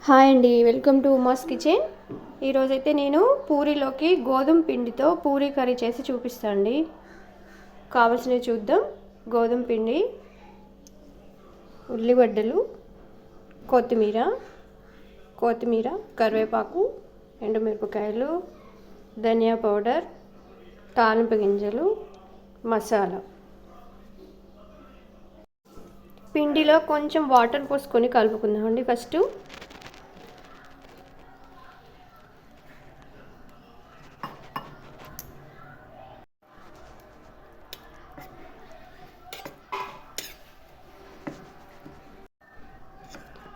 Hi అండి, welcome to Uma's kitchen. ఈరోజైతే నేను పూరీలోకి గోధుమ పిండితో పూరీ కర్రీ చేసి చూపిస్తాను అండి. కావాల్సినవి చూద్దాం. గోధుమ పిండి, ఉల్లిగడ్డలు, కొత్తిమీర, కరివేపాకు, ఎండుమిరపకాయలు, ధనియా పౌడర్, తాలింపు గింజలు, మసాలా. పిండిలో కొంచెం వాటర్ పోసుకొని కలుపుకుందామండి. ఫస్ట్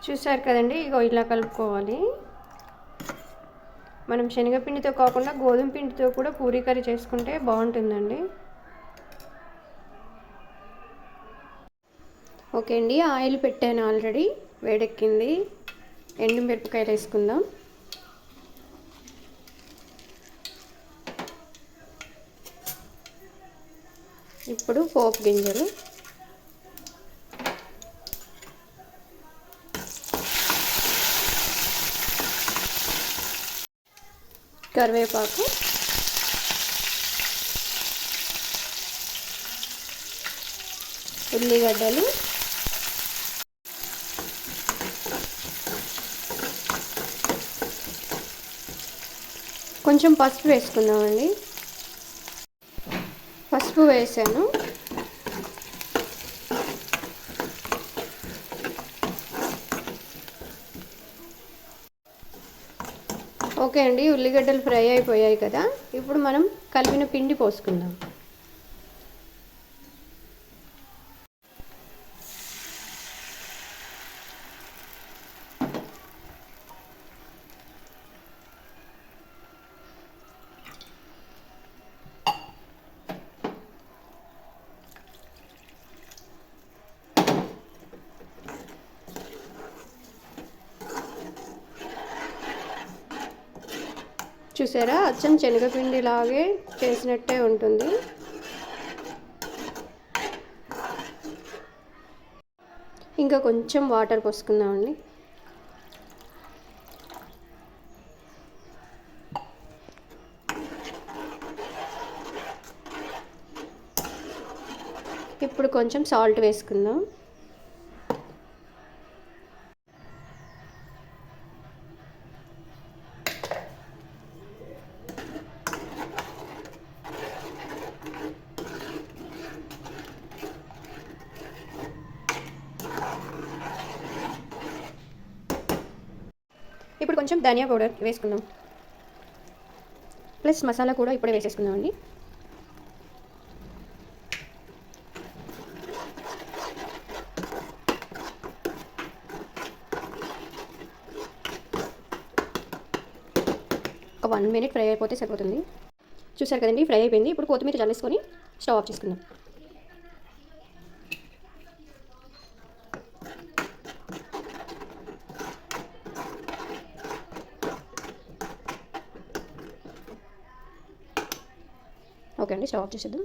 చూసారు కదండి, ఇగో ఇలా కలుపుకోవాలి. మనం శనగపిండితో కాకుండా గోధుమ పిండితో కూడా పూరీ కర్రీ చేసుకుంటే బాగుంటుందండి. ఓకే అండి, ఆయిల్ పెట్టాను ఆల్రెడీ, వేడెక్కింది. ఎండుమిరపకాయలు వేసుకుందాం. ఇప్పుడు పోపు గింజలు, కరివేపాకు, ఉల్లిగడ్డలు, కొంచెం పసుపు వేసుకుందామండి. పసుపు వేసాను. ఓకే అండి, ఉల్లిగడ్డలు ఫ్రై అయిపోయాయి కదా. ఇప్పుడు మనం కలిపిన పిండి పోసుకుందాం. చూసారా, అచ్చం శనగపిండి లాగే చేసినట్టే ఉంటుంది. ఇంకా కొంచెం వాటర్ పోసుకుందామండి. ఇప్పుడు కొంచెం సాల్ట్ వేసుకుందాం. ఇప్పుడు కొంచెం ధనియా పౌడర్ వేసుకుందాం. ప్లస్ మసాలా కూడా ఇప్పుడే వేసేసుకుందామండి. ఒక 1 minute ఫ్రై అయిపోతే సరిపోతుంది. చూసారు కదండి, ఫ్రై అయిపోయింది. ఇప్పుడు కొత్తిమీర చల్లేసుకొని స్టవ్ ఆఫ్ చేసుకుందాం. ఓకే అండి, స్టవ్ ఆఫ్ చేసేద్దాం.